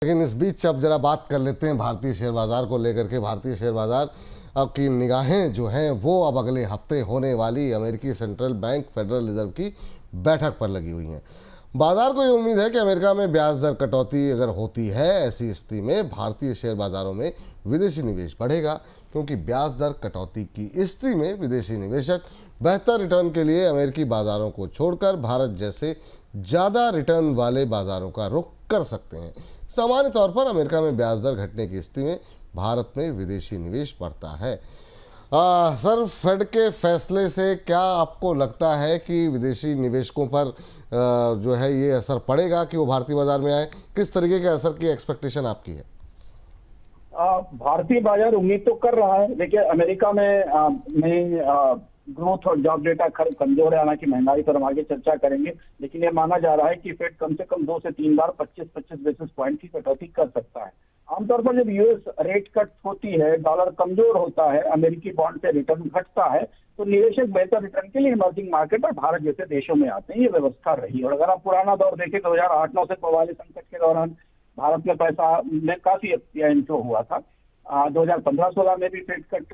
लेकिन इस बीच अब जरा बात कर लेते हैं भारतीय शेयर बाजार को लेकर के। भारतीय शेयर बाजार अब की निगाहें जो हैं वो अब अगले हफ्ते होने वाली अमेरिकी सेंट्रल बैंक फेडरल रिजर्व की बैठक पर लगी हुई हैं। बाजार को ये उम्मीद है कि अमेरिका में ब्याज दर कटौती अगर होती है, ऐसी स्थिति में भारतीय शेयर बाजारों में विदेशी निवेश बढ़ेगा, क्योंकि ब्याज दर कटौती की स्थिति में विदेशी निवेशक बेहतर रिटर्न के लिए अमेरिकी बाजारों को छोड़कर भारत जैसे ज़्यादा रिटर्न वाले बाजारों का रुख कर सकते हैं। सामान्य तौर पर अमेरिका में ब्याज दर घटने की स्थिति में भारत में विदेशी निवेश बढ़ता है। सर, फेड के फैसले से क्या आपको लगता है कि विदेशी निवेशकों पर जो है ये असर पड़ेगा कि वो भारतीय बाजार में आए? किस तरीके के असर की एक्सपेक्टेशन आपकी है? भारतीय बाजार उम्मीद तो कर रहा है। देखिए, अमेरिका में ग्रोथ और जॉब डेटा खैर कमजोर है, हालांकि महंगाई पर हम आगे चर्चा करेंगे, लेकिन यह माना जा रहा है कि फेड कम से कम 2 से 3 बार 25-25 बेसिस पॉइंट की कटौती कर सकता है। आमतौर पर जब यूएस रेट कट होती है, डॉलर कमजोर होता है, अमेरिकी बॉन्ड से रिटर्न घटता है, तो निवेशक बेहतर रिटर्न के लिए इमर्जिंग मार्केट और भारत जैसे देशों में आते हैं। ये व्यवस्था रही। और अगर आप पुराना दौर देखें, 2008-9 से 44 संकट के दौरान भारत में पैसा में काफी एफपीआई इनफ्लो हुआ था। 2015-16 में भी फेड कट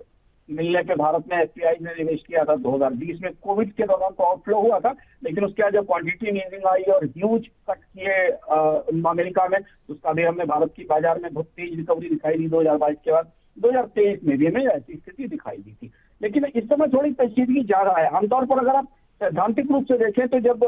मिलने पे भारत में एफपीआई ने निवेश किया था। 2020 में कोविड के दौरान तो आउटफ्लो हुआ था, लेकिन उसके बाद जब क्वांटिटी ईजिंग आई और ह्यूज कट किए अमेरिका में, उसका भी हमें भारत की बाजार में बहुत तेज रिकवरी दिखाई दी 2022 के बाद। 2023 में भी हमें ऐसी स्थिति दिखाई दी थी, लेकिन इस समय थोड़ी पेचीदगी ज्यादा है। आमतौर पर अगर आप सैद्धांतिक रूप से देखें तो जब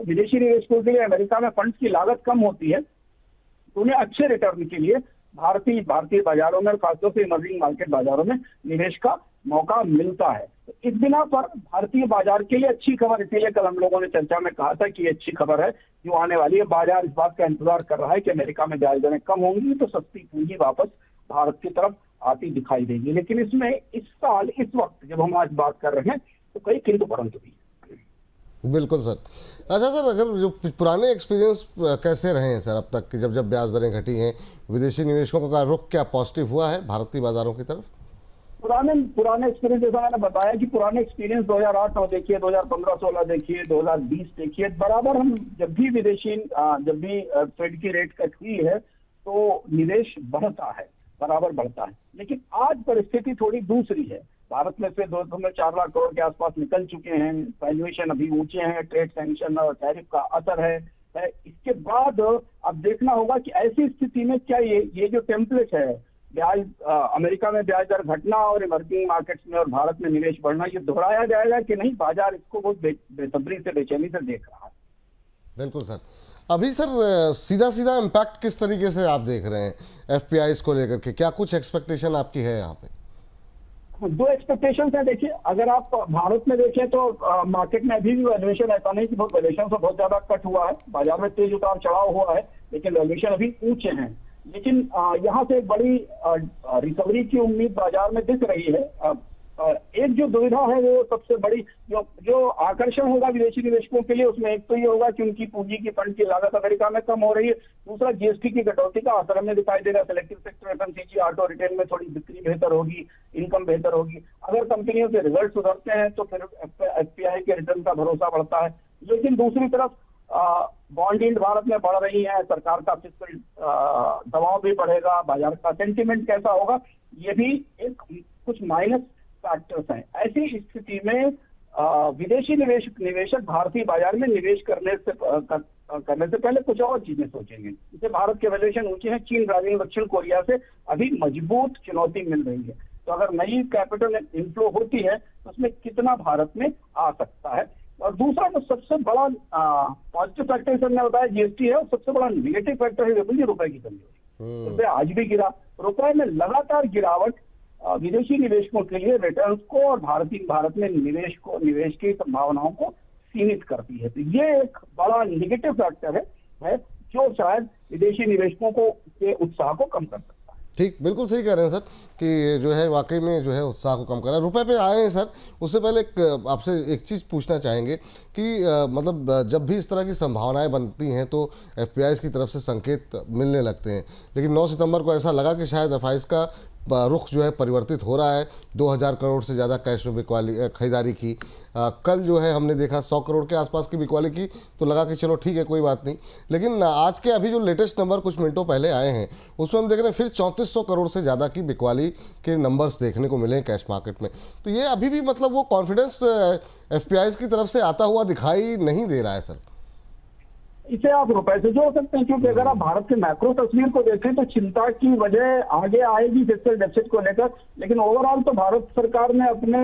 विदेशी निवेशकों के लिए अमेरिका में फंड्स की लागत कम होती है, तो उन्हें अच्छे रिटर्न के लिए भारतीय बाजारों में और खासतौर से इमर्जिंग मार्केट बाजारों में निवेश का मौका मिलता है। तो इस बिना पर भारतीय बाजार के लिए अच्छी खबर, इसीलिए कल हम लोगों ने चर्चा में कहा था कि ये अच्छी खबर है जो आने वाली है। बाजार इस बात का इंतजार कर रहा है कि अमेरिका में ब्याज दरें कम होंगी तो सस्ती पूंजी वापस भारत की तरफ आती दिखाई देगी। लेकिन इसमें इस साल इस वक्त जब हम आज बात कर रहे हैं तो कई किंतु परंतु भी। बिल्कुल सर। अच्छा सर, अगर जो पुराने एक्सपीरियंस कैसे रहे हैं सर अब तक कि जब ब्याज दरें घटी हैं, विदेशी निवेशकों का रुख क्या पॉजिटिव हुआ है भारतीय बाजारों की तरफ? पुराने एक्सपीरियंस, जैसा मैंने बताया कि पुराने एक्सपीरियंस 2008-9 देखिए, 2015-16 देखिए, 2020 देखिए, बराबर हम जब भी फेड की रेट कट हुई है तो निवेश बढ़ता है, बराबर बढ़ता है। लेकिन आज परिस्थिति थोड़ी दूसरी है। भारत में से 4 लाख करोड़ के आसपास निकल चुके हैं, वैल्यूएशन अभी ऊंचे हैं, ट्रेड सैंक्शन और टैरिफ का असर है। इसके बाद अब देखना होगा कि ऐसी स्थिति में क्या ये जो टेम्पलेट है, अमेरिका में ब्याज दर घटना और इमर्जिंग मार्केट्स में और भारत में निवेश बढ़ना, ये दोहराया जाएगा कि नहीं। बाजार इसको बहुत बेसब्री से, बेचैनी से देख रहा है। बिल्कुल सर। अभी सर सीधा इम्पैक्ट किस तरीके से आप देख रहे हैं एफपीआई को लेकर के? क्या कुछ एक्सपेक्टेशन आपकी है यहाँ पे? 2 एक्सपेक्टेशन है। देखिए, अगर आप भारत में देखें तो मार्केट में अभी भी वैल्यूएशन, ऐसा नहीं कि वैल्यूएशन से बहुत ज्यादा कट हुआ है, बाजार में तेज उतार चढ़ाव हुआ है, लेकिन वैल्यूएशन अभी ऊंचे हैं। लेकिन यहाँ से एक बड़ी रिकवरी की उम्मीद बाजार में दिख रही है। एक जो दुविधा है वो सबसे बड़ी जो आकर्षण होगा विदेशी निवेशकों के लिए, उसमें एक तो ये होगा कि उनकी पूंजी की फंड की लागत अमेरिका में कम हो रही है। दूसरा, जीएसटी की कटौती का असर हमें दिखाई दे रहा है। Selective sector, FMCG, auto retail में थोड़ी बिक्री बेहतर होगी, इनकम बेहतर होगी। अगर कंपनियों के रिजल्ट सुधरते हैं तो फिर एफपीआई के रिटर्न का भरोसा बढ़ता है। लेकिन दूसरी तरफ बॉन्ड यील्ड भारत में बढ़ रही है, सरकार का फिस्कल दबाव भी बढ़ेगा, बाजार का सेंटीमेंट कैसा होगा, ये भी एक कुछ माइनस फैक्टर्स हैं। ऐसी स्थिति में विदेशी निवेशक भारतीय बाजार में निवेश करने से पहले कुछ और चीजें सोचेंगे। जैसे भारत के वैल्यूएशन ऊंचे हैं, चीन, ब्राजील, दक्षिण कोरिया से अभी मजबूत चुनौती मिल रही है। तो अगर नई कैपिटल इनफ्लो होती है तो उसमें कितना भारत में आ सकता है। और दूसरा जो सबसे बड़ा पॉजिटिव फैक्टर सर ने बताया जीएसटी है, और सबसे बड़ा निगेटिव फैक्टर है रुपए की कमजोरी। रुपए आज भी गिरा। रुपए में लगातार गिरावट विदेशी निवेशकों के लिए रिटर्न्स को और भारत में निवेश की संभावनाओं को सीमित करती है। तो ये एक बड़ा निगेटिव फैक्टर है जो शायद विदेशी निवेशकों के उत्साह को कम कर सकता है। ठीक, बिल्कुल सही कह रहे हैं सर कि जो है वाकई में जो है उत्साह को कम कर रहा है। रुपए पे आए हैं सर, उससे पहले आपसे एक चीज़ पूछना चाहेंगे कि मतलब जब भी इस तरह की संभावनाएं बनती हैं तो एफपीआई की तरफ से संकेत मिलने लगते हैं, लेकिन 9 सितंबर को ऐसा लगा कि शायद एफआई का रुख जो है परिवर्तित हो रहा है। 2000 करोड़ से ज़्यादा कैश में बिकवाली खरीदारी की। कल जो है हमने देखा 100 करोड़ के आसपास की बिकवाली की, तो लगा कि चलो ठीक है कोई बात नहीं। लेकिन आज के अभी जो लेटेस्ट नंबर कुछ मिनटों पहले आए हैं उसमें हम देख रहे हैं फिर 3400 करोड़ से ज़्यादा की बिकवाली के नंबर्स देखने को मिले हैं कैश मार्केट में। तो ये अभी भी मतलब वो कॉन्फिडेंस एफपीआईज की तरफ से आता हुआ दिखाई नहीं दे रहा है सर। इसे आप रुपए से जोड़ सकते हैं, क्योंकि अगर आप भारत के मैक्रो तस्वीर को देखें तो चिंता की वजह आगे आएगी फिस्कल डेफिसिट को लेकर, लेकिन ओवरऑल तो भारत सरकार ने अपने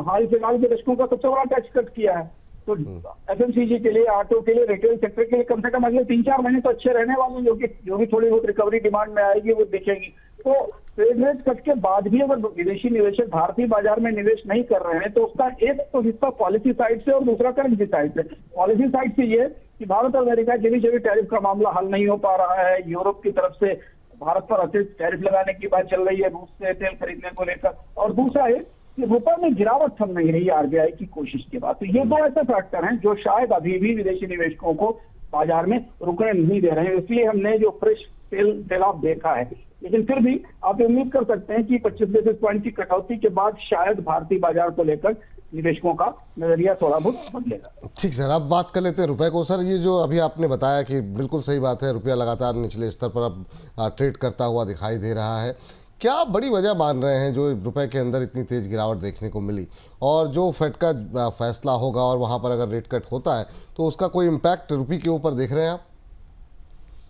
हाल फिलहाल के दशकों का सबसे बड़ा टैक्स कट किया है। तो एफएमसीजी के लिए, ऑटो के लिए, रिटेल सेक्टर के लिए कम से कम अगले 3-4 महीने तो अच्छे रहने वाले हैं, जो भी थोड़ी बहुत रिकवरी डिमांड में आएगी वो दिखेगी। तो ट्रेड रेट कट के बाद भी अगर विदेशी निवेशक भारतीय बाजार में निवेश नहीं कर रहे हैं तो उसका एक तो हिस्सा पॉलिसी साइड से और दूसरा करेंसी साइड से। पॉलिसी साइड से ये कि भारत और अमेरिका के बीच अभी टैरिफ का मामला हल नहीं हो पा रहा है। यूरोप की तरफ से भारत पर अतिरिक्त टैरिफ लगाने की बात चल रही है रूस से तेल खरीदने को लेकर, और दूसरा है कि रुपए में गिरावट थम नहीं रही आरबीआई की कोशिश के बाद। तो ये दो ऐसे फैक्टर हैं जो शायद अभी भी विदेशी निवेशकों को बाजार में रुकने नहीं दे रहे हैं, इसलिए हमने जो फ्रेश सेल ऑफ देखा है। लेकिन फिर भी आप उम्मीद कर सकते हैं कि 25 बेसिस पॉइंट की कटौती के बाद शायद भारतीय बाजार को लेकर निवेशकों का नजरिया थोड़ा बहुत बदलेगा। ठीक सर, अब बात कर लेते हैं रुपए को। सर ये जो अभी आपने बताया कि बिल्कुल सही बात है, रुपया लगातार निचले स्तर पर अब ट्रेड करता हुआ दिखाई दे रहा है। क्या बड़ी वजह मान रहे हैं जो रुपए के अंदर इतनी तेज गिरावट देखने को मिली, और जो फेड का फैसला होगा और वहाँ पर अगर रेट कट होता है तो उसका कोई इम्पैक्ट रुपये के ऊपर देख रहे हैं आप?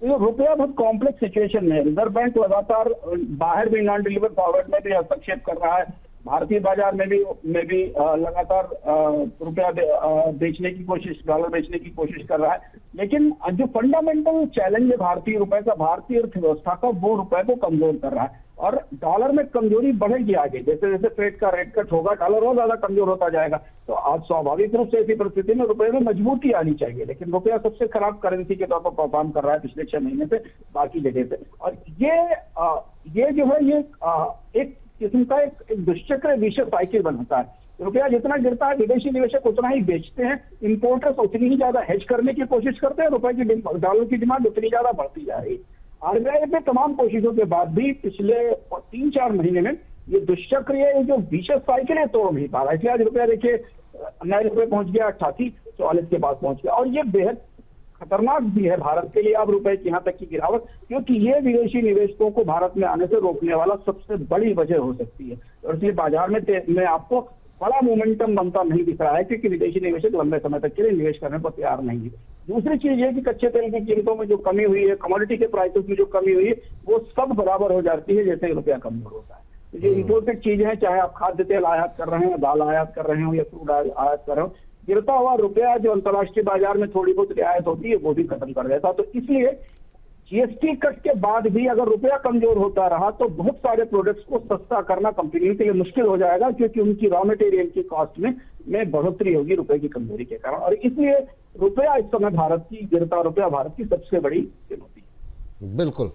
रुपया बहुत कॉम्प्लेक्स सिचुएशन में है। रिजर्व बैंक लगातार बाहर भी नॉन डिलीवर फॉरवर्ड में भी हस्तक्षेप कर रहा है, भारतीय बाजार में भी लगातार रुपया बेचने की कोशिश, डॉलर बेचने की कोशिश कर रहा है। लेकिन जो फंडामेंटल चैलेंज है भारतीय रुपए का, भारतीय अर्थव्यवस्था का, वो रुपए को कमजोर कर रहा है, और डॉलर में कमजोरी बढ़ेगी आगे। जैसे जैसे फेड का रेट कट होगा डॉलर और ज्यादा कमजोर होता जाएगा। तो आज स्वाभाविक रूप से ऐसी परिस्थिति में रुपए में मजबूती आनी चाहिए, लेकिन रुपया सबसे खराब करेंसी के तौर पर परफॉर्म कर रहा है पिछले 6 महीने से बाकी जगह से। और ये जो है ये एक किस्म का एक दुष्चक्र विशेष साइकिल बनाता है। रुपया जितना गिरता है विदेशी निवेशक उतना ही बेचते हैं, इंपोर्टर्स उतनी ही ज्यादा हेज करने की कोशिश करते हैं, रुपए की डॉलर की डिमांड उतनी ज्यादा बढ़ती जा रही है। आरबीआई ने तमाम कोशिशों के बाद भी पिछले 3-4 महीने में ये दुष्चक्र, ये जो विशेष साइकिल है तोड़ नहीं पा रहा है। इसलिए आज रुपया देखिए नए रुपये पहुंच गया 88-44 के पास पहुंच गया, और ये बेहद खतरनाक भी है भारत के लिए अब रुपए की यहाँ तक की गिरावट, क्योंकि ये विदेशी निवेशकों को भारत में आने से रोकने वाला सबसे बड़ी वजह हो सकती है। और इसलिए बाजार में आपको बड़ा मोमेंटम बनता नहीं दिख रहा है, क्योंकि विदेशी निवेशक लंबे समय तक के लिए निवेश करने पर तैयार नहीं है। दूसरी चीज ये कि कच्चे तेल की कीमतों में जो कमी हुई है, कमोडिटी के प्राइसेस में जो कमी हुई है, वो सब बराबर हो जाती है जैसे रुपया कमजोर होता है। तो जो इंपोर्टेड चीजें हैं, चाहे आप खाद्य तेल आयात कर रहे हैं, दाल आयात कर रहे हो या क्रूड आयात कर रहे हो, गिरता हुआ रुपया जो अंतर्राष्ट्रीय बाजार में थोड़ी बहुत रियायत होती है वो भी खत्म कर देता। तो इसलिए जीएसटी कट के बाद भी अगर रुपया कमजोर होता रहा तो बहुत सारे प्रोडक्ट्स को सस्ता करना कंपनियों के लिए मुश्किल हो जाएगा, क्योंकि उनकी रॉ मटेरियल की कॉस्ट में बढ़ोतरी होगी रुपए की कमजोरी के कारण। और इसलिए रुपया इस समय गिरता रुपया भारत की सबसे बड़ी चुनौती है। बिल्कुल।